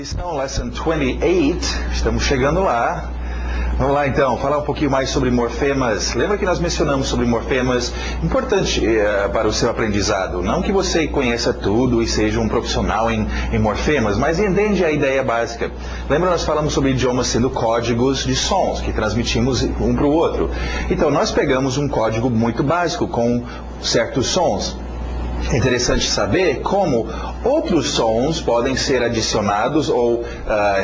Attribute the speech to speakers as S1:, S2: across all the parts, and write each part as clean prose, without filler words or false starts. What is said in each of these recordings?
S1: lição, Lesson 28, estamos chegando lá. Vamos lá então, falar um pouquinho mais sobre morfemas. Lembra que nós mencionamos sobre morfemas, importante para o seu aprendizado. Não que você conheça tudo e seja um profissional em morfemas, mas entende a ideia básica. Lembra, nós falamos sobre idiomas sendo códigos de sons, que transmitimos um para o outro. Então, nós pegamos um código muito básico com certos sons. É interessante saber como outros sons podem ser adicionados ou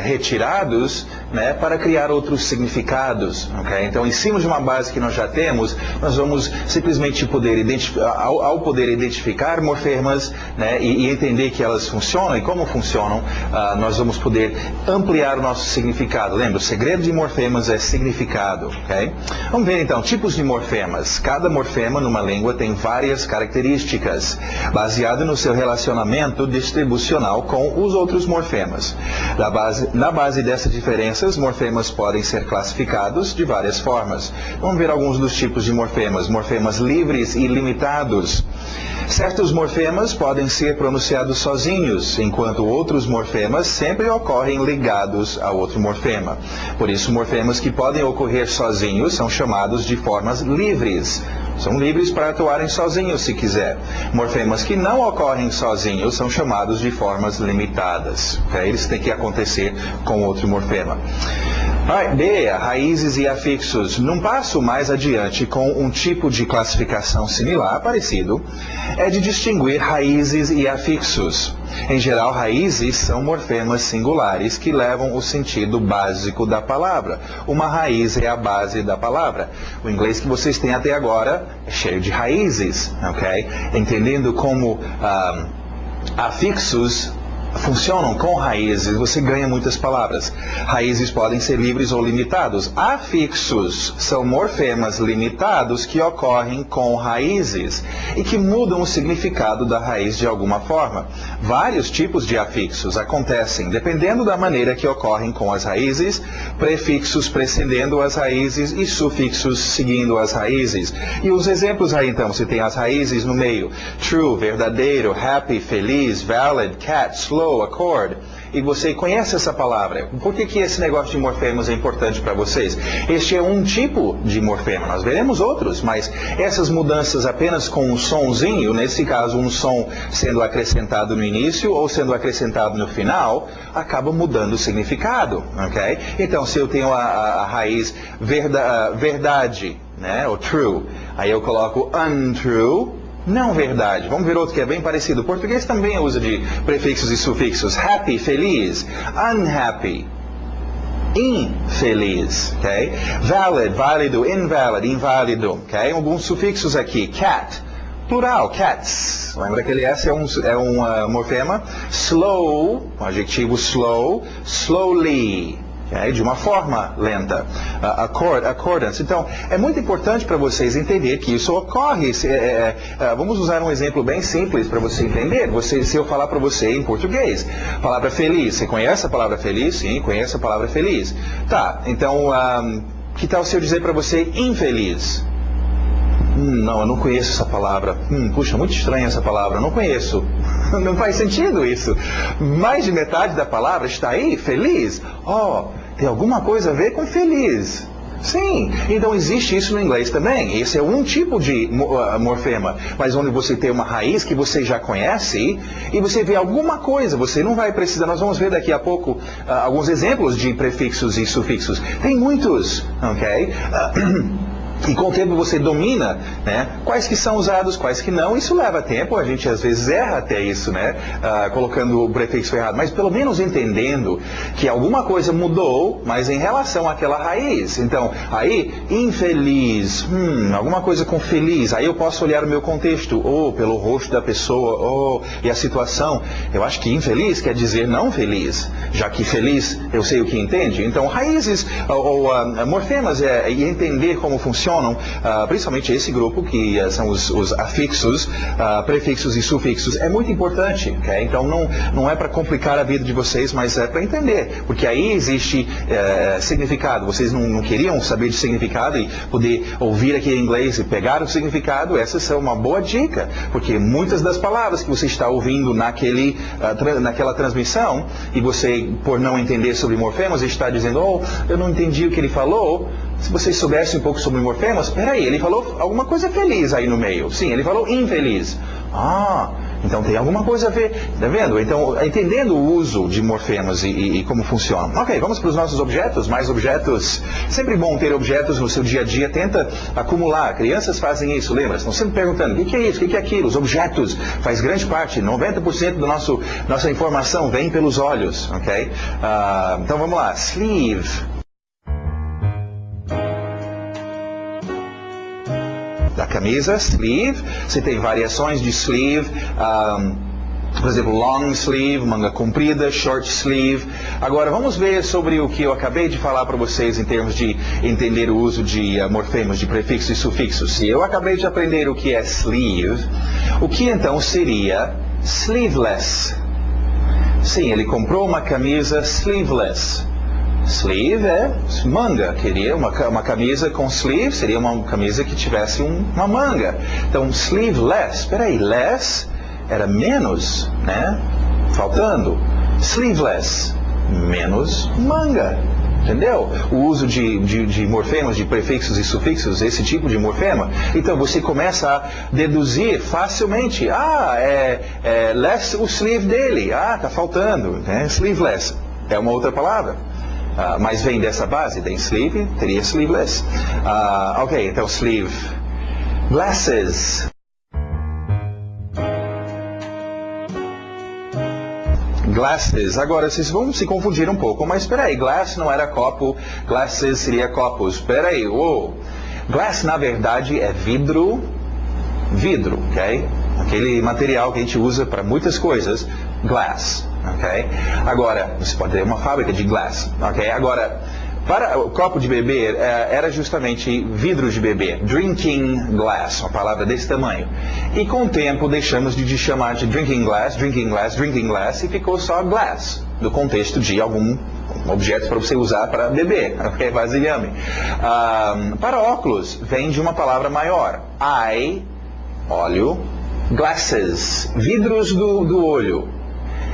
S1: retirados, né, para criar outros significados. Okay? Então, em cima de uma base que nós já temos, nós vamos simplesmente poder ao poder identificar morfemas, né, e entender que elas funcionam e como funcionam, nós vamos poder ampliar o nosso significado. Lembra, o segredo de morfemas é significado. Okay? Vamos ver então, tipos de morfemas. Cada morfema numa língua tem várias características, baseado no seu relacionamento distribucional com os outros morfemas. Na base dessas diferenças, morfemas podem ser classificados de várias formas. Vamos ver alguns dos tipos de morfemas. Morfemas livres e limitados. Certos morfemas podem ser pronunciados sozinhos, enquanto outros morfemas sempre ocorrem ligados a outro morfema. Por isso, morfemas que podem ocorrer sozinhos são chamados de formas livres. São livres para atuarem sozinhos, se quiser. Morfemas que não ocorrem sozinhos são chamados de formas limitadas. Okay? Eles têm que acontecer com outro morfema. B, raízes e afixos. Num passo mais adiante, com um tipo de classificação similar, parecido, é de distinguir raízes e afixos. Em geral, raízes são morfemas singulares que levam o sentido básico da palavra. Uma raiz é a base da palavra. O inglês que vocês têm até agora é cheio de raízes, ok? Entendendo como afixos funcionam com raízes, você ganha muitas palavras. Raízes podem ser livres ou limitados. Afixos são morfemas limitados que ocorrem com raízes e que mudam o significado da raiz de alguma forma. Vários tipos de afixos acontecem dependendo da maneira que ocorrem com as raízes, prefixos precedendo as raízes e sufixos seguindo as raízes. E os exemplos aí então, você tem as raízes no meio: true, verdadeiro, happy, feliz, valid, cat, slow, accord. E você conhece essa palavra. Por que esse negócio de morfemas é importante para vocês? Este é um tipo de morfema. Nós veremos outros, mas essas mudanças apenas com um sonzinho, nesse caso um som sendo acrescentado no início ou sendo acrescentado no final, acaba mudando o significado. Okay? Então, se eu tenho a raiz verdade, né, ou true, aí eu coloco untrue, não verdade. Vamos ver outro que é bem parecido. O português também usa de prefixos e sufixos. Happy, feliz. Unhappy, infeliz. Okay? Valid, válido. Invalid, inválido. Okay? Alguns sufixos aqui. Cat, plural, cats. Lembra que ele é um morfema. Slow, um adjetivo slow. Slowly. Okay, de uma forma lenta. Accordance. Então, é muito importante para vocês entender que isso ocorre. Vamos usar um exemplo bem simples para você entender. Se eu falar para você em português, palavra feliz. Você conhece a palavra feliz? Sim, conheço a palavra feliz. Tá, então, que tal se eu dizer para você infeliz? Não, eu não conheço essa palavra. Puxa, muito estranha essa palavra, eu não conheço. Não faz sentido isso. Mais de metade da palavra está aí, feliz. Tem alguma coisa a ver com feliz. Sim, então existe isso no inglês também. Esse é um tipo de morfema, mas onde você tem uma raiz que você já conhece e você vê alguma coisa, você não vai precisar. Nós vamos ver daqui a pouco alguns exemplos de prefixos e sufixos. Tem muitos, ok? E com o tempo você domina, né, quais que são usados, quais que não. Isso leva tempo, a gente às vezes erra até isso, né, colocando o prefixo errado. Mas pelo menos entendendo que alguma coisa mudou, mas em relação àquela raiz. Então, aí, infeliz, alguma coisa com feliz. Aí eu posso olhar o meu contexto, pelo rosto da pessoa, e a situação. Eu acho que infeliz quer dizer não feliz, já que feliz eu sei o que entende. Então, raízes ou morfemas e entender como funciona funcionam, principalmente esse grupo, que são os afixos, prefixos e sufixos, é muito importante, ok? Então não é para complicar a vida de vocês, mas é para entender, porque aí existe significado. Vocês não queriam saber de significado e poder ouvir aqui em inglês e pegar o significado? Essa é uma boa dica, porque muitas das palavras que você está ouvindo naquela transmissão, e você, por não entender sobre morfemas, está dizendo, oh, eu não entendi o que ele falou. Se vocês soubessem um pouco sobre morfemas, peraí, ele falou alguma coisa feliz aí no meio. Sim, ele falou infeliz. Então tem alguma coisa a ver, tá vendo? Então, entendendo o uso de morfemas e como funcionam. Ok, vamos para os nossos objetos, mais objetos. Sempre bom ter objetos no seu dia a dia, tenta acumular. Crianças fazem isso, lembra? Estão sempre perguntando, o que é isso, o que é aquilo? Os objetos faz grande parte, 90% da nossa informação vem pelos olhos, ok? Então vamos lá, sleeve. Da camisa, sleeve, você tem variações de sleeve, por exemplo, long sleeve, manga comprida, short sleeve. Agora, vamos ver sobre o que eu acabei de falar para vocês em termos de entender o uso de morfemas, de prefixos e sufixos. Se eu acabei de aprender o que é sleeve, o que então seria sleeveless? Sim, ele comprou uma camisa sleeveless. Sleeve é manga, queria uma camisa com sleeve, seria uma camisa que tivesse uma manga. Então, sleeveless, espera aí, less era menos, né? Faltando. Sleeveless, menos manga. Entendeu? O uso de morfemas, de prefixos e sufixos, esse tipo de morfema. Então, você começa a deduzir facilmente. Less o sleeve dele. Tá faltando. Né? Sleeveless é uma outra palavra. Mas vem dessa base, tem sleeve, teria sleeveless. Ok, então sleeve. Glasses. Glasses. Agora, vocês vão se confundir um pouco, mas espera aí, glass não era copo, glasses seria copos. Espera aí, glass na verdade é vidro, ok? Aquele material que a gente usa para muitas coisas, glass. Okay? Agora, você pode ter uma fábrica de glass. Okay? Agora, para o copo de beber, era justamente vidro de beber. Drinking glass, uma palavra desse tamanho. E com o tempo, deixamos de chamar de drinking glass, e ficou só glass, do contexto de algum objeto para você usar para beber. Ok? Vasilhame. Para óculos, vem de uma palavra maior. Eye, olho, glasses, vidros do olho.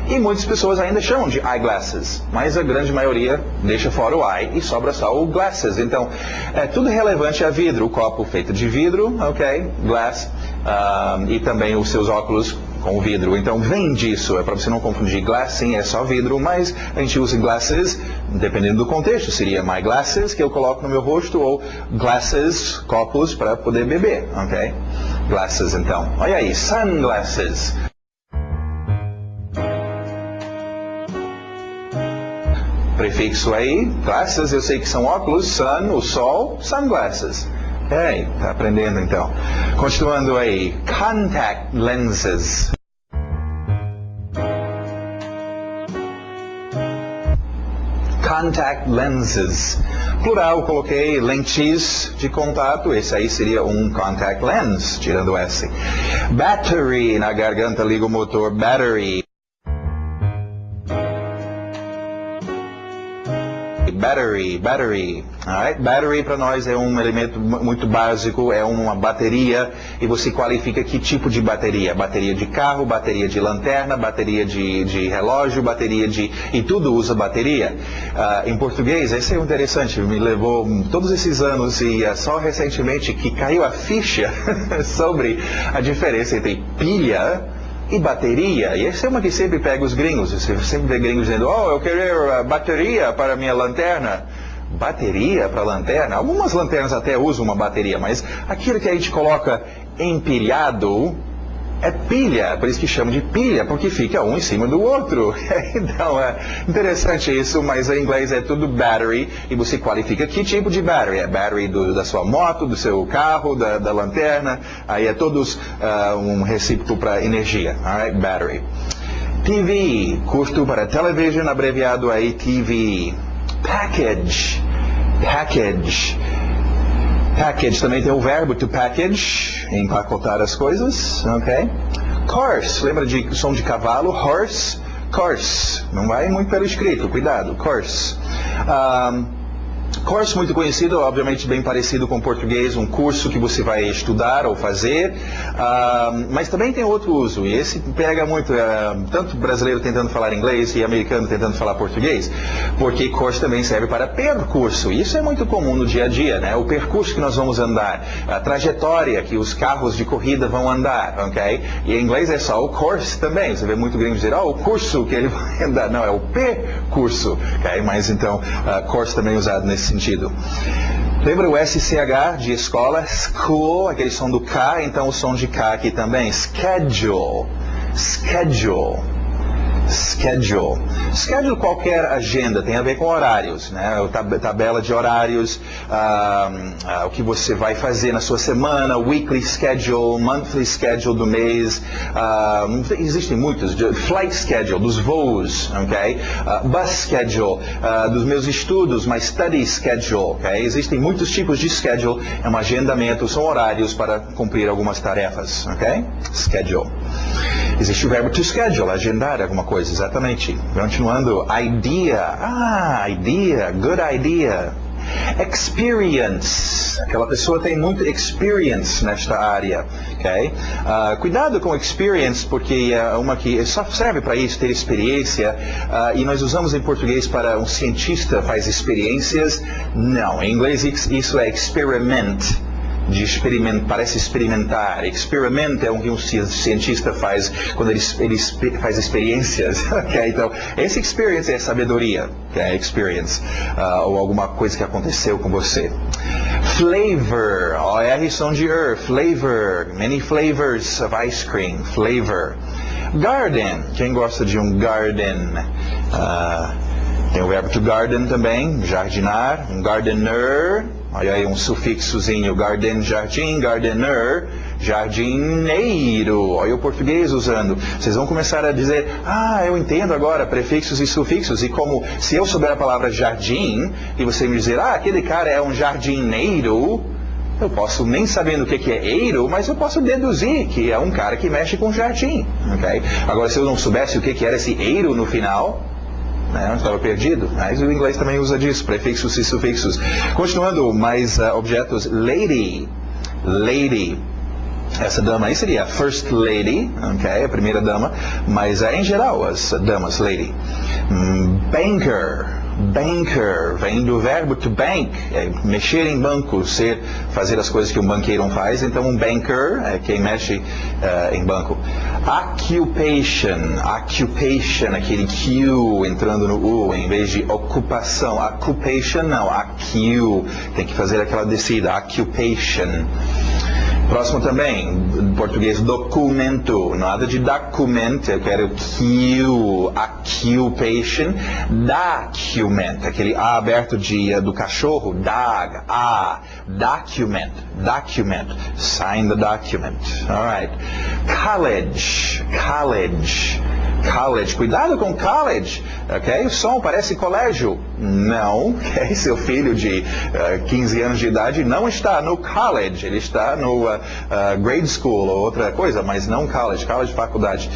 S1: E muitas pessoas ainda chamam de eyeglasses, mas a grande maioria deixa fora o eye e sobra só o glasses. Então, é tudo relevante a vidro. O copo feito de vidro, ok, glass, e também os seus óculos com o vidro. Então, vem disso. É para você não confundir glass, sim, é só vidro, mas a gente usa glasses, dependendo do contexto. Seria my glasses, que eu coloco no meu rosto, ou glasses, copos, para poder beber, ok? Glasses, então. Olha aí, sunglasses. Prefixo aí, glasses, eu sei que são óculos, sun, o sol, sunglasses. Ok, tá aprendendo então. Continuando aí, contact lenses. Contact lenses. Plural, eu coloquei lentes de contato, esse aí seria um contact lens, tirando S. Battery, na garganta liga o motor, battery. Battery. Alright? Battery para nós é um elemento muito básico, é uma bateria, e você qualifica que tipo de bateria. Bateria de carro, bateria de lanterna, bateria de relógio, e tudo usa bateria. Em português, isso é interessante, me levou todos esses anos e só recentemente que caiu a ficha sobre a diferença entre pilha e bateria. E essa é uma que sempre pega os gringos. Você sempre vê gringos dizendo, eu quero bateria para minha lanterna. Bateria para lanterna? Algumas lanternas até usam uma bateria, mas aquilo que a gente coloca empilhado é pilha, por isso que chamam de pilha, porque fica um em cima do outro. Então é interessante isso, mas em inglês é tudo battery, e você qualifica que tipo de battery. É battery da sua moto, do seu carro, da lanterna, aí é todos um recíproco para energia. Alright, battery. TV, custo para television, abreviado aí TV. Package. Package também tem o verbo to package, empacotar as coisas, ok? Course, lembra de som de cavalo? Horse, course. Não vai muito pelo escrito, cuidado, course. Course muito conhecido, obviamente bem parecido com o português, um curso que você vai estudar ou fazer, mas também tem outro uso, e esse pega muito, tanto brasileiro tentando falar inglês e americano tentando falar português, porque course também serve para percurso, e isso é muito comum no dia a dia, né? O percurso que nós vamos andar, a trajetória que os carros de corrida vão andar, ok? E em inglês é só o course também, você vê muito gringo dizer, o curso que ele vai andar, não, é o percurso, ok? Mas então, course também usado nesse sentido. Lembra o SCH de escola? School, aquele som do K, então o som de K aqui também. Schedule. Schedule. Schedule. Schedule, qualquer agenda, tem a ver com horários, né? Tabela de horários, o que você vai fazer na sua semana, weekly schedule, monthly schedule do mês, existem muitos, flight schedule, dos voos, ok? Bus schedule, dos meus estudos, my study schedule, ok? Existem muitos tipos de schedule, é um agendamento, são horários para cumprir algumas tarefas, ok? Schedule. Existe o verbo to schedule, agendar alguma coisa, exatamente. Continuando, idea. Idea, good idea. Experience. Aquela pessoa tem muito experience nesta área, ok? Cuidado com experience, porque é uma que só serve para isso, ter experiência, e nós usamos em português para um cientista faz experiências. Não, em inglês isso é experiment. De experimento, parece experimentar. Experiment é o que um cientista faz quando ele faz experiências. Okay? Então, esse experience é sabedoria, okay? Experience, ou alguma coisa que aconteceu com você. Flavor, R som de flavor, many flavors of ice cream, flavor. Garden, quem gosta de um garden? Tem o verbo to garden também, jardinar, um gardener. Olha aí um sufixozinho, garden, jardim, gardener, jardineiro. Olha o português usando. Vocês vão começar a dizer, eu entendo agora prefixos e sufixos. E como, se eu souber a palavra jardim, e você me dizer, aquele cara é um jardineiro, eu posso, nem sabendo o que é eiro, mas eu posso deduzir que é um cara que mexe com jardim. Okay? Agora, se eu não soubesse o que era esse eiro no final, eu estava perdido, mas o inglês também usa disso, prefixos e sufixos. Continuando, mais objetos, lady, lady. Essa dama aí seria a first lady, ok, a primeira dama, mas em geral as damas, lady. Banker, banker, vem do verbo to bank, mexer em banco, fazer as coisas que um banqueiro faz, então um banker é quem mexe em banco. Occupation, occupation, aquele Q entrando no U, em vez de ocupação, occupation não, Q, tem que fazer aquela descida, occupation. Próximo também, em português, documento, nada de document, eu quero occupation, document, aquele A aberto do cachorro, document, document, sign the document, alright. College, college, college, cuidado com college, ok? O som parece colégio. Não, ok? Seu filho de 15 anos de idade não está no college, ele está no grade school ou outra coisa, mas não college, college faculdade.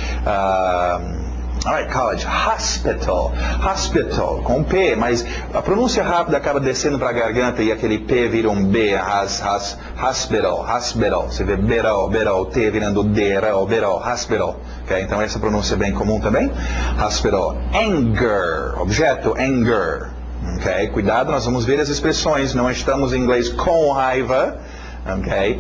S1: Alright, college, hospital, hospital, com P, mas a pronúncia rápida acaba descendo para a garganta e aquele P vira um B, hospital, hospital, você vê beral, beral, T virando D, beral, hospital, ok? Então essa pronúncia é bem comum também. Hospital, anger, objeto, anger, ok? Cuidado, nós vamos ver as expressões, não estamos em inglês com raiva, ok?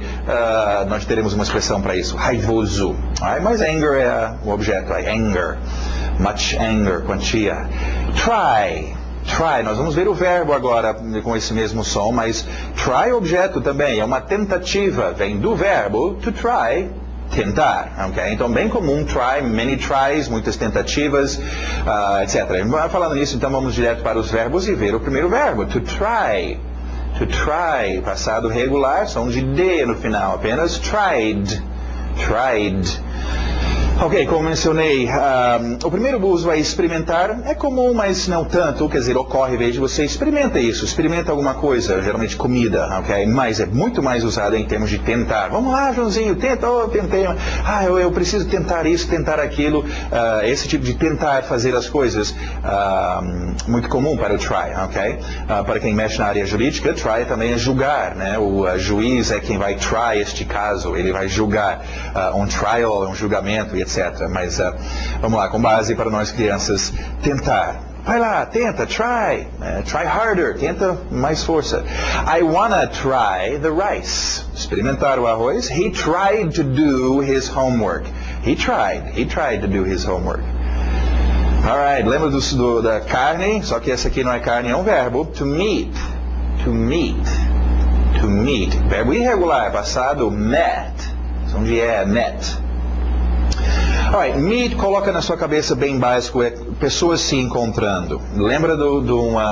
S1: Nós teremos uma expressão para isso, raivoso. Mas anger é o objeto, anger. Much anger, quantia. Try, try. Nós vamos ver o verbo agora com esse mesmo som, mas try objeto também, é uma tentativa, vem do verbo to try, tentar, ok? Então, bem comum, try, many tries, muitas tentativas, etc. Falando nisso, então vamos direto para os verbos e ver o primeiro verbo, to try. To try, passado regular, som de D no final, apenas tried, tried. Ok, como mencionei, o primeiro uso é experimentar. É comum, mas não tanto, quer dizer, ocorre, veja, você experimenta isso, experimenta alguma coisa, geralmente comida, ok? Mas é muito mais usado em termos de tentar. Vamos lá, Joãozinho, tenta, eu tentei, eu preciso tentar isso, tentar aquilo. Esse tipo de tentar fazer as coisas, muito comum para o try, ok? Para quem mexe na área jurídica, try também é julgar, né? O juiz é quem vai try este caso, ele vai julgar. Um trial é um julgamento, etc. Mas vamos lá, com base para nós crianças, tentar. Vai lá, tenta, try. Try harder, tenta mais força. I wanna try the rice. Experimentar o arroz. He tried to do his homework. He tried to do his homework. Alright, lembra da carne? Só que essa aqui não é carne, é um verbo. To meet. To meet. To meet. Verbo irregular, passado, met. Onde é met. Alright, meet coloca na sua cabeça bem básico, é pessoas se encontrando. Lembra do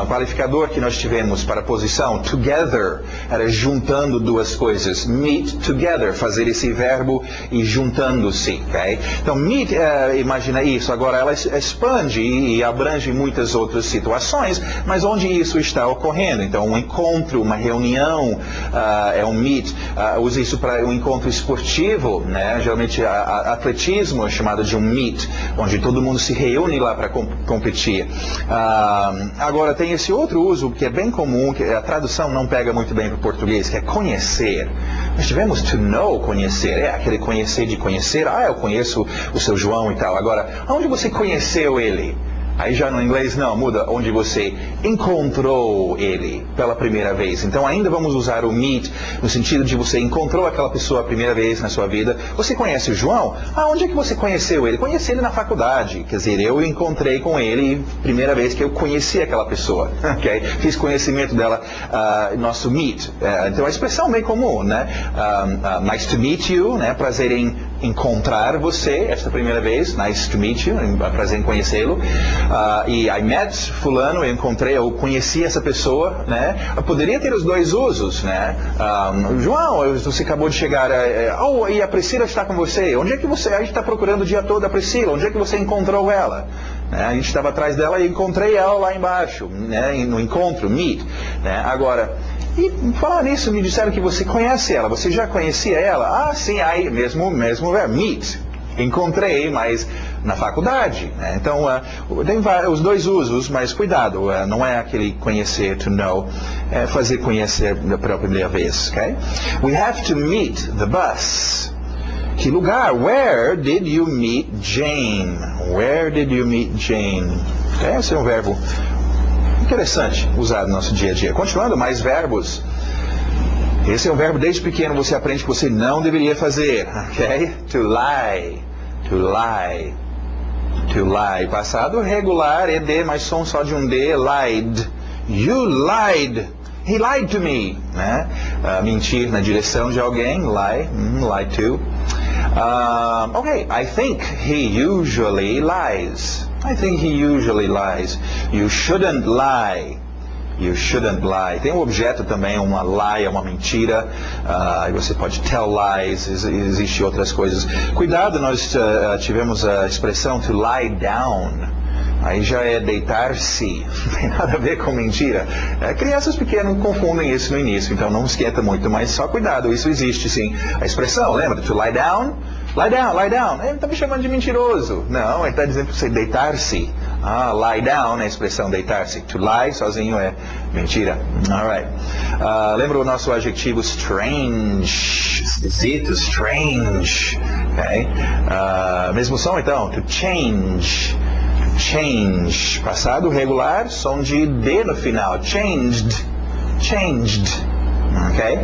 S1: qualificador que nós tivemos para a posição? Together, era juntando duas coisas. Meet together, fazer esse verbo e juntando-se, ok? Então, meet, imagina isso. Agora, ela expande e abrange muitas outras situações, mas onde isso está ocorrendo? Então, um encontro, uma reunião, é um meet. Usa isso para um encontro esportivo, né? Geralmente, atletismo é chamado de um meet, onde todo mundo se reúne lá para competir. Agora, tem esse outro uso que é bem comum, que a tradução não pega muito bem para o português, que é conhecer. Nós tivemos to know, conhecer, aquele conhecer de conhecer, eu conheço o seu João e tal. Agora, onde você conheceu ele? Aí já no inglês não, muda onde você encontrou ele pela primeira vez. Então ainda vamos usar o meet no sentido de você encontrou aquela pessoa a primeira vez na sua vida. Você conhece o João? Onde é que você conheceu ele? Conheci ele na faculdade. Quer dizer, eu encontrei com ele primeira vez que eu conheci aquela pessoa. Okay? Fiz conhecimento dela, nosso meet. Então a expressão bem comum, né? Nice to meet you, né? Prazer em encontrar você esta primeira vez. Nice to meet you, prazer em conhecê-lo. E I met fulano, eu encontrei, eu conheci essa pessoa, né? Eu poderia ter os dois usos, né? João, você acabou de chegar, e a Priscila está com você. Onde é que você, a gente está procurando o dia todo a Priscila, onde é que você encontrou ela? A gente estava atrás dela e encontrei ela lá embaixo, né? No encontro, meet, né? Agora, e falar nisso, me disseram que você conhece ela, você já conhecia ela? Sim, aí, mesmo verbo, meet. Encontrei, mas na faculdade. Né? Então, tem os dois usos, mas cuidado, não é aquele conhecer, to know, é fazer conhecer pela primeira vez. Okay? We have to meet the bus. Que lugar? Where did you meet Jane? Where did you meet Jane? Okay? Esse é um verbo interessante usado no nosso dia a dia. Continuando, mais verbos. Esse é um verbo desde pequeno você aprende que você não deveria fazer, ok? To lie, to lie, to lie. Passado regular, ed, mas som só de um d, lied. You lied. He lied to me, né? Mentir na direção de alguém, lie, lie to. Ok, I think he usually lies. I think he usually lies. You shouldn't lie. You shouldn't lie. Tem um objeto também, uma lie, é uma mentira. Você pode tell lies, existe outras coisas. Cuidado, nós tivemos a expressão to lie down. Aí já é deitar-se. Não tem nada a ver com mentira. Crianças pequenas confundem isso no início, então não esquenta muito, mas só cuidado, isso existe sim. A expressão, lembra? To lie down? Lie down, lie down. Ele está me chamando de mentiroso. Não, ele está dizendo para você deitar-se. Lie down é a expressão deitar-se. To lie sozinho é mentira. Alright. Lembra o nosso adjetivo strange? Esquisito, strange. Okay? Mesmo som então. To change. Change. Passado regular, som de D no final. Changed. Changed. Okay?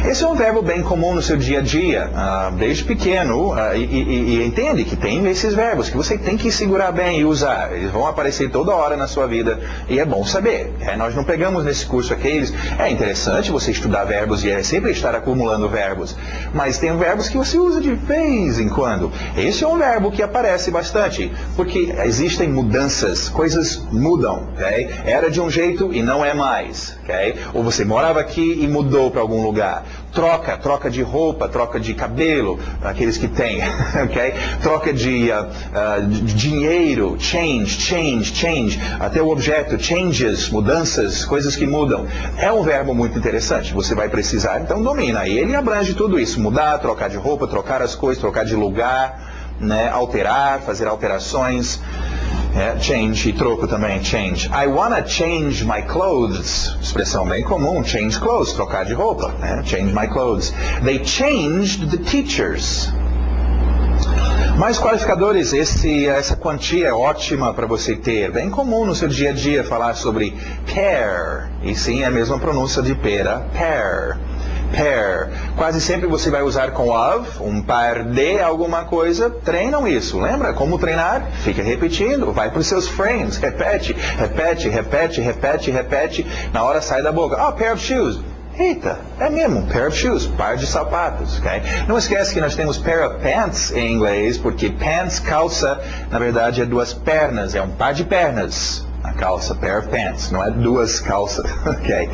S1: Esse é um verbo bem comum no seu dia a dia, desde pequeno, e entende que tem esses verbos que você tem que segurar bem e usar. Eles vão aparecer toda hora na sua vida e é bom saber. Nós não pegamos nesse curso aqueles. É interessante você estudar verbos e sempre estar acumulando verbos, mas tem verbos que você usa de vez em quando. Esse é um verbo que aparece bastante, porque existem mudanças, coisas mudam. Okay? Era de um jeito e não é mais. Okay? Ou você morava aqui e mudou mudou para algum lugar. Troca de roupa, troca de cabelo, aqueles que têm, ok? Troca de dinheiro, change, até o objeto, changes, mudanças, coisas que mudam. É um verbo muito interessante, você vai precisar, então domina. E ele abrange tudo isso, mudar, trocar de roupa, trocar as coisas, trocar de lugar, né? Alterar, fazer alterações. Change e troco também, change. I wanna change my clothes. Expressão bem comum, change clothes, trocar de roupa. Change my clothes. They changed the teachers. Mais qualificadores, essa quantia é ótima para você ter. Bem comum no seu dia a dia falar sobre pair. E sim, é a mesma pronúncia de pera, pair. Pair. Quase sempre você vai usar com of, um par de alguma coisa. Treinam isso. Lembra como treinar? Fica repetindo. Vai para os seus frames. Repete. Na hora sai da boca. Pair of shoes. Eita, é mesmo, pair of shoes, par de sapatos, ok? Não esquece que nós temos pair of pants em inglês, porque pants, calça, na verdade é duas pernas, é um par de pernas. A calça, pair of pants, não é duas calças, ok?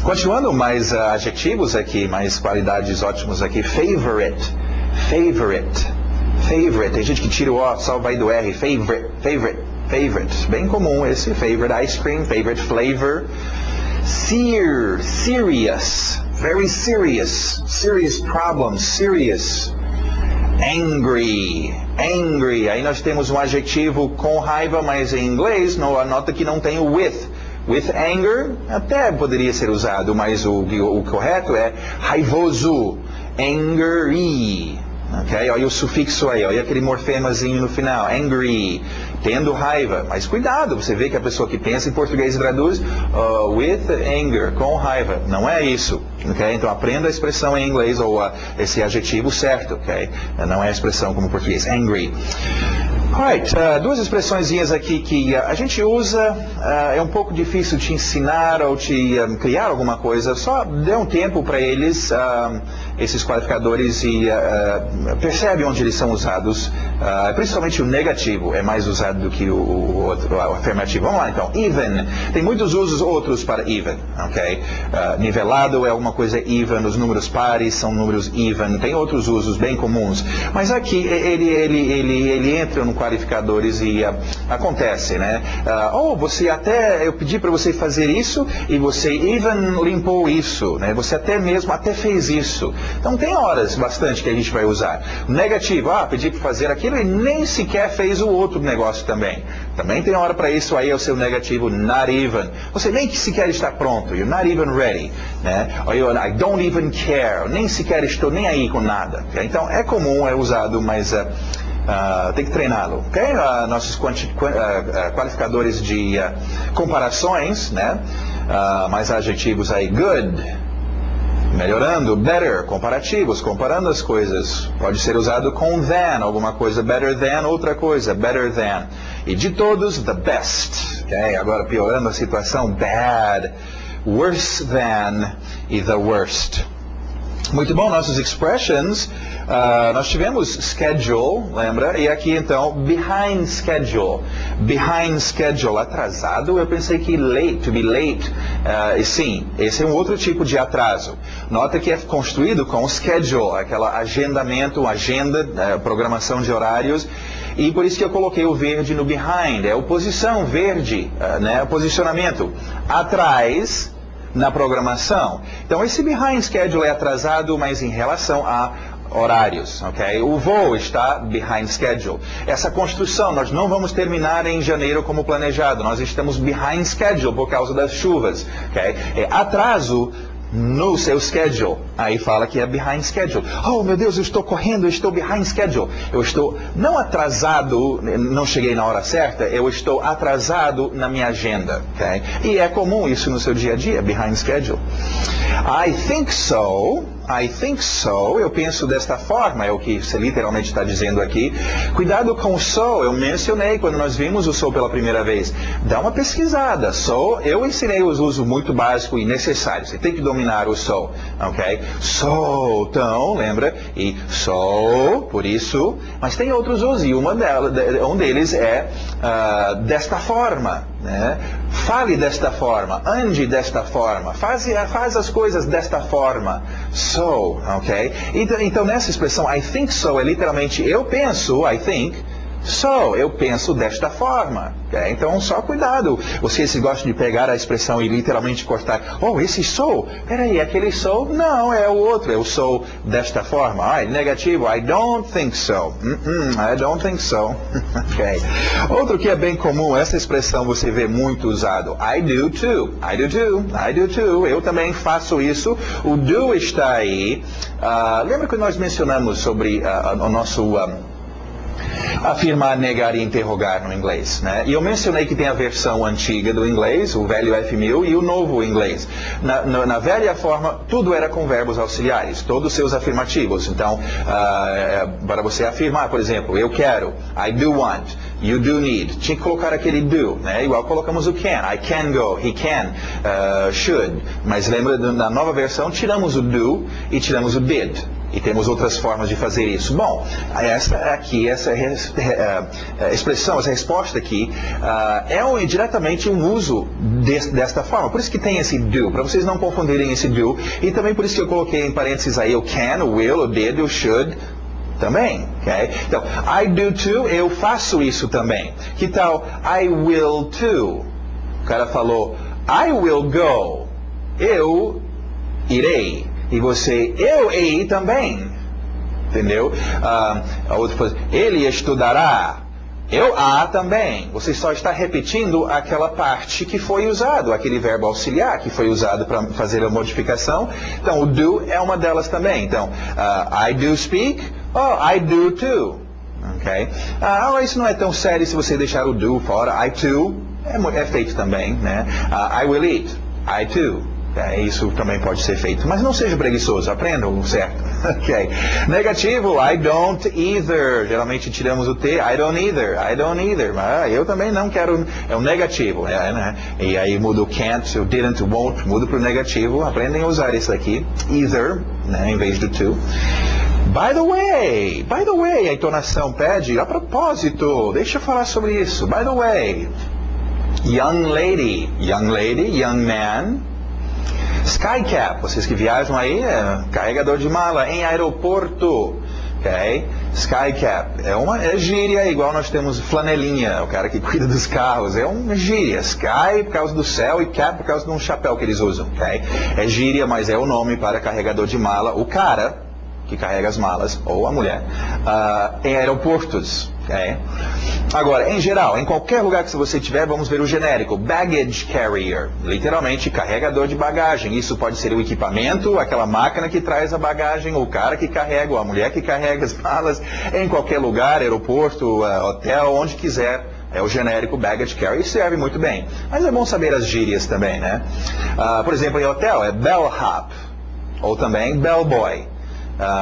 S1: Continuando, mais adjetivos aqui, mais qualidades ótimas aqui. Favorite. Tem gente que tira o O, só vai do R. Favorite. Bem comum esse, favorite ice cream, favorite flavor. Serious, very serious problem, serious. Angry, aí nós temos um adjetivo com raiva, mas em inglês, nota que não tem o with. With anger, até poderia ser usado, mas o correto é raivoso, angry. Ok? Olha o sufixo aí, olha aquele morfemazinho no final, angry, tendo raiva. Mas cuidado, você vê que a pessoa que pensa em português traduz with anger, com raiva. Não é isso. Okay? Então aprenda a expressão em inglês ou esse adjetivo certo. Okay? Não é a expressão como português, angry. Alright, duas expressõezinhas aqui que a gente usa, é um pouco difícil te ensinar ou te criar alguma coisa, só dê um tempo para eles, esses qualificadores, e percebe onde eles são usados, principalmente o negativo é mais usado do que o afirmativo. Vamos lá então, even, tem muitos usos outros para even, ok? Nivelado é alguma coisa even, os números pares são números even, tem outros usos bem comuns, mas aqui ele entra no qualificadores e acontece, né? Eu pedi para você fazer isso e você even limpou isso, né? Você até fez isso. Então tem horas bastante que a gente vai usar. Negativo, pedi para fazer aquilo e nem sequer fez o outro negócio também. Também tem hora para isso, aí é o seu negativo, not even. Você nem sequer está pronto, you're not even ready, né? I don't even care, nem sequer estou nem aí com nada. Okay? Então é comum, é usado, mas tem que treiná-lo, ok? Nossos qualificadores de comparações, né? Mais adjetivos aí, good, melhorando, better, comparativos, comparando as coisas. Pode ser usado com than, alguma coisa, better than, outra coisa, better than. E de todos, the best, ok? Agora piorando a situação, bad, worse than e the worst. Muito bom, nossos expressions, nós tivemos schedule, lembra? E aqui então, behind schedule. Behind schedule, atrasado, eu pensei que late, to be late. E sim, esse é um outro tipo de atraso. Nota que é construído com schedule, aquela agendamento, agenda, programação de horários. E por isso que eu coloquei o verde no behind, é oposição, verde, né? Posicionamento, atrás, na programação. Então esse behind schedule é atrasado, mas em relação a horários, ok? O voo está behind schedule. Essa construção, nós não vamos terminar em janeiro como planejado, nós estamos behind schedule por causa das chuvas, ok? É atraso no seu schedule. Aí fala que é behind schedule. Oh, meu Deus, eu estou correndo, eu estou behind schedule. Eu estou não atrasado, não cheguei na hora certa, eu estou atrasado na minha agenda. Okay? E é comum isso no seu dia a dia, behind schedule. I think so. I think so. Eu penso desta forma, é o que você literalmente está dizendo aqui. Cuidado com o so. Eu mencionei quando nós vimos o so pela primeira vez. Dá uma pesquisada. So, eu ensinei os usos muito básico e necessário. Você tem que dominar o so, ok? So, então, lembra? E so, por isso. Mas tem outros usos e um deles é desta forma, né? Fale desta forma, ande desta forma, faz as coisas desta forma. So, ok? Então nessa expressão, I think so, é literalmente eu penso, I think, so, eu penso desta forma. Okay? Então, só cuidado. Vocês gostam de pegar a expressão e literalmente cortar. Oh, esse so? Peraí, aquele so? Não, é o outro. É o so desta forma. Ah, negativo. I don't think so. I don't think so. Okay. Outro que é bem comum, essa expressão você vê muito usado. I do too. I do too. I do too. Eu também faço isso. O do está aí. Lembra que nós mencionamos sobre o nosso... afirmar, negar e interrogar no inglês, né? E eu mencionei que tem a versão antiga do inglês, o velho F1000, e o novo inglês. Na velha forma, tudo era com verbos auxiliares, todos os seus afirmativos. Então, para você afirmar, por exemplo, eu quero, I do want, you do need, tinha que colocar aquele do, né? Igual colocamos o can, I can go, he can, should. Mas lembra, na nova versão, tiramos o do e tiramos o did. E temos outras formas de fazer isso. Bom, essa expressão, essa resposta aqui, é diretamente um uso desta forma. Por isso que tem esse do, para vocês não confundirem esse do. E também por isso que eu coloquei em parênteses aí o can, o will, o did, o should também. Okay? Então, I do too, eu faço isso também. Que tal I will too? O cara falou, I will go, eu irei. E você, eu hei também. Entendeu? A outra coisa, ele estudará. Eu também. Você só está repetindo aquela parte que foi usado, aquele verbo auxiliar que foi usado para fazer a modificação. Então, o do é uma delas também. Então, I do speak. Oh, I do too. Ok? Isso não é tão sério se você deixar o do fora. I too é feito também, né? I will eat. I too. Isso também pode ser feito. Mas não seja preguiçoso, aprendam, certo? Ok. Negativo, I don't either. Geralmente tiramos o T, I don't either. I don't either. Eu também não quero. É um negativo. Né? E aí muda o can't, o didn't, o won't, muda para o negativo. Aprendem a usar isso aqui. Either, né, em vez do to. By the way, a entonação pede, a propósito, deixa eu falar sobre isso. By the way, young lady, young man. Skycap, vocês que viajam aí, carregador de mala em aeroporto, ok? Skycap, é gíria, igual nós temos flanelinha, o cara que cuida dos carros, é uma gíria. Sky por causa do céu e cap por causa de um chapéu que eles usam, ok? É gíria, mas é o nome para carregador de mala, o cara que carrega as malas, ou a mulher, em aeroportos. Okay? Agora, em geral, em qualquer lugar que você tiver, vamos ver o genérico, baggage carrier, literalmente carregador de bagagem. Isso pode ser o equipamento, aquela máquina que traz a bagagem, o cara que carrega, ou a mulher que carrega as malas, em qualquer lugar, aeroporto, hotel, onde quiser. É o genérico baggage carrier e serve muito bem. Mas é bom saber as gírias também, né? Por exemplo, em hotel é bellhop, ou também bellboy.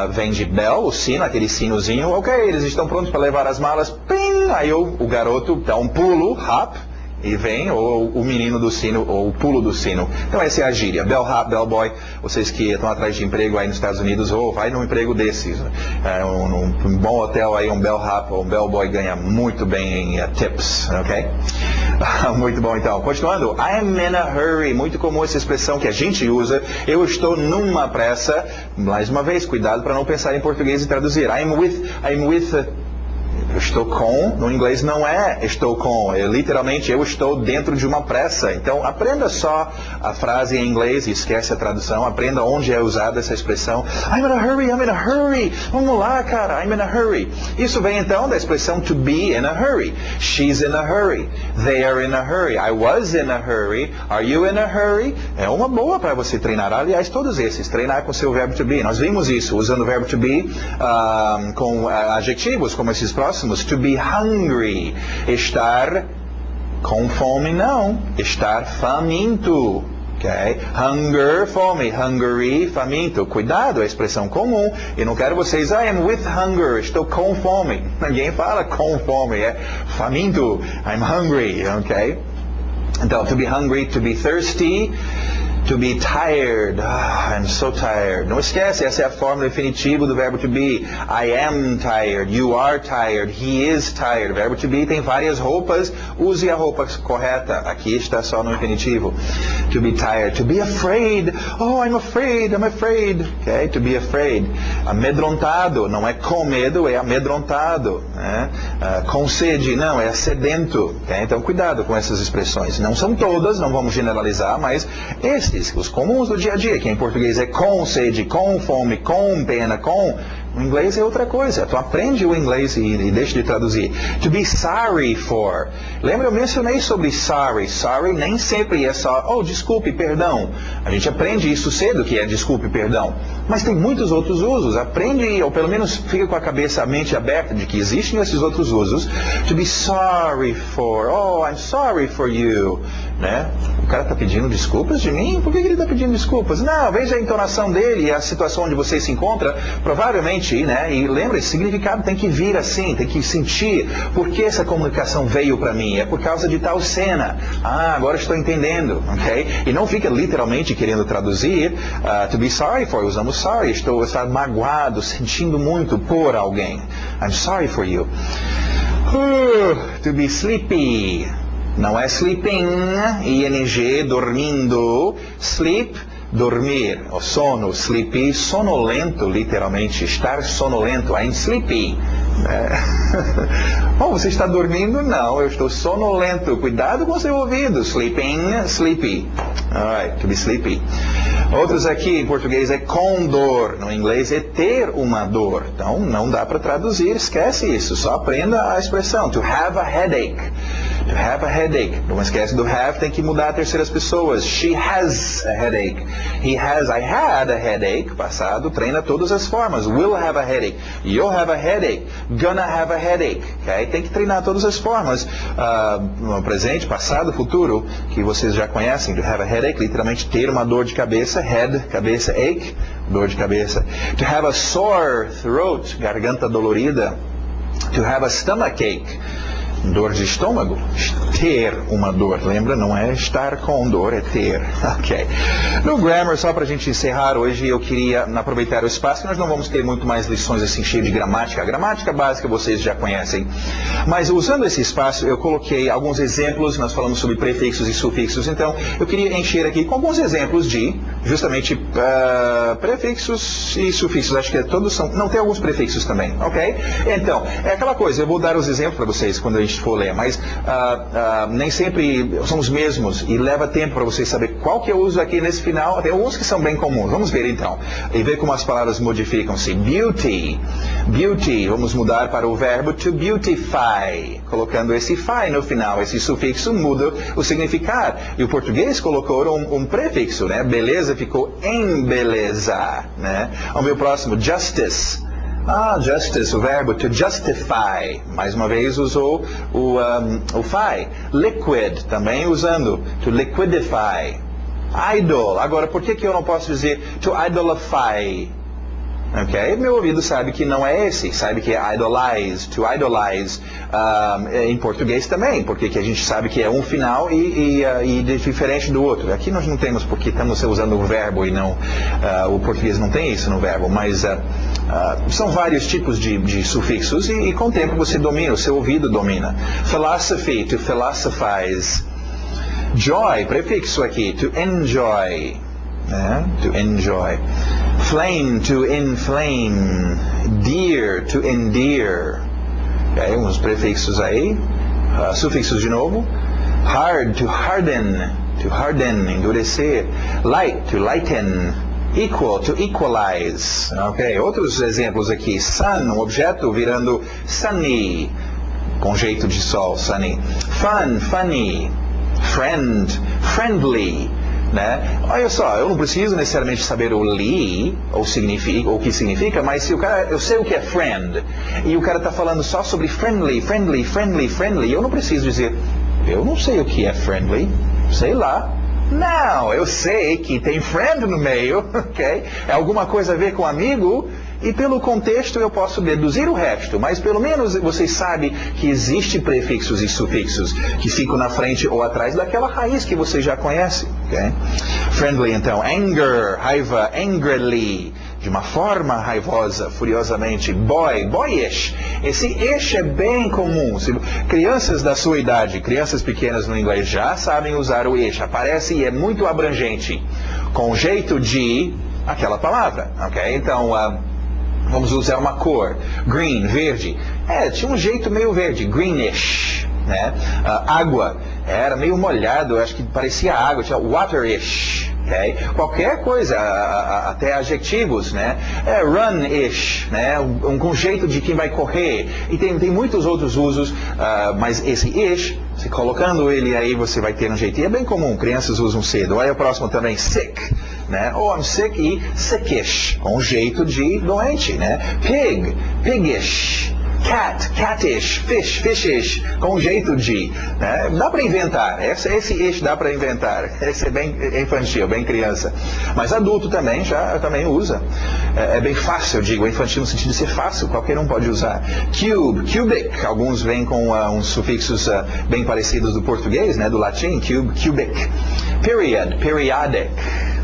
S1: Vem de bell, o sino, aquele sinozinho, ok, eles estão prontos para levar as malas, pim, aí o garoto dá um pulo, hop, e vem, ou o menino do sino, ou o pulo do sino. Então essa é a gíria, bellhop, bellboy, vocês que estão atrás de emprego aí nos Estados Unidos, ou vai num emprego desses, um bom hotel aí, um bellhop ou um bellboy ganha muito bem em tips, ok? Muito bom então, continuando, I'm in a hurry, muito comum essa expressão que a gente usa, eu estou numa pressa, mais uma vez, cuidado para não pensar em português e traduzir, I'm with eu estou com, no inglês não é estou com, literalmente eu estou dentro de uma pressa. Então aprenda só a frase em inglês e esquece a tradução, aprenda onde é usada essa expressão. I'm in a hurry, vamos lá cara, I'm in a hurry. Isso vem então da expressão to be in a hurry. She's in a hurry, they are in a hurry, I was in a hurry, are you in a hurry? É uma boa para você treinar, aliás todos esses, treinar com seu verbo to be. Nós vimos isso, usando o verbo to be com adjetivos como esses próximos. To be hungry, estar com fome não, estar faminto, Okay? Hunger, fome. Hungry, faminto. Cuidado, é a expressão comum. Eu não quero vocês, I am with hunger, estou com fome. Ninguém fala com fome, é faminto. I'm hungry, ok? Então, to be hungry, to be thirsty, to be tired. I'm so tired. Não esquece, essa é a forma definitiva do verbo to be. I am tired, you are tired, he is tired. O verbo to be tem várias roupas, use a roupa correta. Aqui está só no infinitivo. To be tired, to be afraid. Oh, I'm afraid, I'm afraid. Okay? To be afraid. Amedrontado, não é com medo, é amedrontado. Né? Com sede, não, é sedento. Okay? Então, cuidado com essas expressões. Não são todas, não vamos generalizar, mas esses, os comuns do dia a dia, que em português é com sede, com fome, com pena, com... O inglês é outra coisa. Tu aprende o inglês e deixa de traduzir. To be sorry for. Lembra, eu mencionei sobre sorry. Sorry nem sempre é só, oh, desculpe, perdão. A gente aprende isso cedo, que é desculpe, perdão. Mas tem muitos outros usos. Aprende, ou pelo menos fica com a mente aberta de que existem esses outros usos. To be sorry for. Oh, I'm sorry for you. Né? O cara está pedindo desculpas de mim? Por que ele está pedindo desculpas? Não, veja a entonação dele e a situação onde você se encontra. Provavelmente, né? E lembra, esse significado tem que vir assim, tem que sentir. Por que essa comunicação veio para mim? É por causa de tal cena. Ah, agora estou entendendo. Okay? E não fica literalmente querendo traduzir. To be sorry for, usamos sorry. Estou magoado, sentindo muito por alguém. I'm sorry for you. To be sleepy. Não é sleeping, ing, dormindo. Sleep, dormir. O sono, sleepy, sonolento, literalmente. Estar sonolento. I'm sleepy. Oh, você está dormindo? Não, eu estou sonolento. Cuidado com o seu ouvido. Sleeping, sleepy. Alright, to be sleepy. Outros aqui em português é com dor. No inglês é ter uma dor. Então, não dá para traduzir. Esquece isso. Só aprenda a expressão. To have a headache. To have a headache. Não esquece do have, tem que mudar a terceiras pessoas. She has a headache. He has, I had a headache. Passado, treina todas as formas. Will have a headache. You'll have a headache. Gonna have a headache. Okay? Tem que treinar todas as formas. No presente, passado, futuro, que vocês já conhecem. To have a headache, literalmente ter uma dor de cabeça. Head, cabeça, ache, dor de cabeça. To have a sore throat, garganta dolorida. To have a stomachache, dor de estômago. Ter uma dor, lembra? Não é estar com dor, é ter. Ok. No Grammar, só para a gente encerrar hoje, eu queria aproveitar o espaço, que nós não vamos ter muito mais lições assim cheias de gramática. A gramática básica vocês já conhecem. Mas usando esse espaço, eu coloquei alguns exemplos, nós falamos sobre prefixos e sufixos, então eu queria encher aqui com alguns exemplos de, justamente, prefixos e sufixos. Acho que todos são, não, tem alguns prefixos também, ok? Então, é aquela coisa, eu vou dar os exemplos para vocês quando a gente for ler, mas nem sempre são os mesmos e leva tempo para vocês saber qual que eu uso aqui nesse final. Tem alguns que são bem comuns. Vamos ver então. E ver como as palavras modificam-se. Beauty. Beauty. Vamos mudar para o verbo to beautify. Colocando esse fy no final. Esse sufixo muda o significado. E o português colocou um prefixo, né? Beleza ficou embelezar, né? Vamos ver o próximo. Justice. Justice, o verbo to justify. Mais uma vez usou o fy. Liquid, também usando to liquidify. Idol. Agora, por que eu não posso dizer to idolify? Ok? Meu ouvido sabe que não é esse. Sabe que é idolize, to idolize. Em português também, porque que a gente sabe que é um final e diferente do outro. Aqui nós não temos, porque estamos usando o verbo e não... o português não tem isso no verbo, mas são vários tipos de sufixos e com o tempo você domina, o seu ouvido domina. Philosophy, to philosophize. Joy, prefixo aqui, to enjoy. To enjoy. Flame, to inflame. Dear, to endear. Okay, uns prefixos aí. Sufixos de novo. Hard, to harden. To harden, endurecer. Light, to lighten. Equal, to equalize. Ok, outros exemplos aqui. Sun, um objeto virando sunny. Com jeito de sol, sunny. Fun, funny. Friend, friendly. Né? Olha só, eu não preciso necessariamente saber o li, ou o que significa, mas se o cara, eu sei o que é friend, e o cara está falando só sobre friendly, friendly, friendly, friendly, eu não preciso dizer, eu não sei o que é friendly, sei lá, Não, eu sei que tem friend no meio, ok? É alguma coisa a ver com amigo, e pelo contexto eu posso deduzir o resto, mas pelo menos vocês sabem que existem prefixos e sufixos que ficam na frente ou atrás daquela raiz que você já conhece, ok? Friendly, então, anger, raiva, angrily, de uma forma raivosa, furiosamente. Boyish. Esse ish é bem comum. Crianças da sua idade, crianças pequenas no inglês, já sabem usar o ish. Aparece e é muito abrangente, com jeito de aquela palavra, ok? Então, vamos usar uma cor. Green, verde. Tinha um jeito meio verde. Greenish, né? Água. Era meio molhado, acho que parecia água. Tinha waterish. Okay? Qualquer coisa, até adjetivos, né? Run-ish, né? Com jeito de quem vai correr. E tem muitos outros usos, mas esse ish, se colocando ele aí, você vai ter um jeito. E é bem comum, crianças usam cedo. Aí o próximo também, sick, né? I'm sick e sickish, com jeito de doente, né? Pig, pigish. Cat, catish, fish, fishish, com jeito de, né? Dá para inventar, esse ish dá para inventar, esse é bem infantil, bem criança, mas adulto também também usa, é bem fácil, eu digo, infantil no sentido de ser fácil, qualquer um pode usar. Cube, cubic, alguns vêm com uns sufixos bem parecidos do português, né? Do latim, cube, cubic. Period, periodic.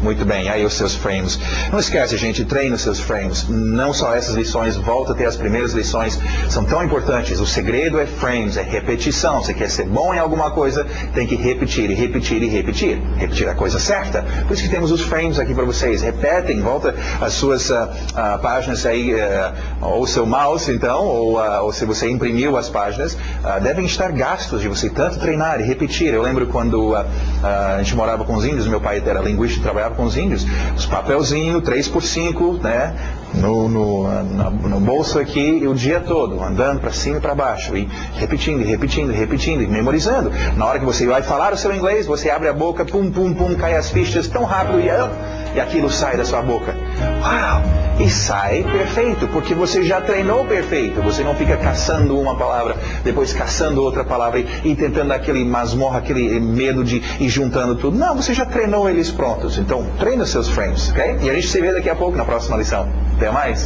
S1: Muito bem, aí os seus frames. Não esquece, gente, treine os seus frames. Não só essas lições, volta a ter as primeiras lições, são tão importantes. O segredo é frames, é repetição. Você quer ser bom em alguma coisa, tem que repetir, e repetir, e repetir. Repetir a coisa certa. Por isso que temos os frames aqui para vocês. Repetem, volta as suas páginas aí, ou seu mouse, então, ou se você imprimiu as páginas, devem estar gastos de você tanto treinar e repetir. Eu lembro quando a gente morava com os índios, meu pai era linguista e trabalhava com os índios, os papelzinhos, 3x5, né, no bolso aqui, e o dia todo, andando para cima e para baixo, e repetindo, e memorizando. Na hora que você vai falar o seu inglês, você abre a boca, pum, pum, pum, cai as fichas tão rápido, e aquilo sai da sua boca. Uau! E sai perfeito, porque você já treinou perfeito. Você não fica caçando uma palavra, depois caçando outra palavra e tentando aquele masmorra, aquele medo de ir juntando tudo. Não, você já treinou eles prontos. Então, treina seus frames, ok? E a gente se vê daqui a pouco na próxima lição. Até mais!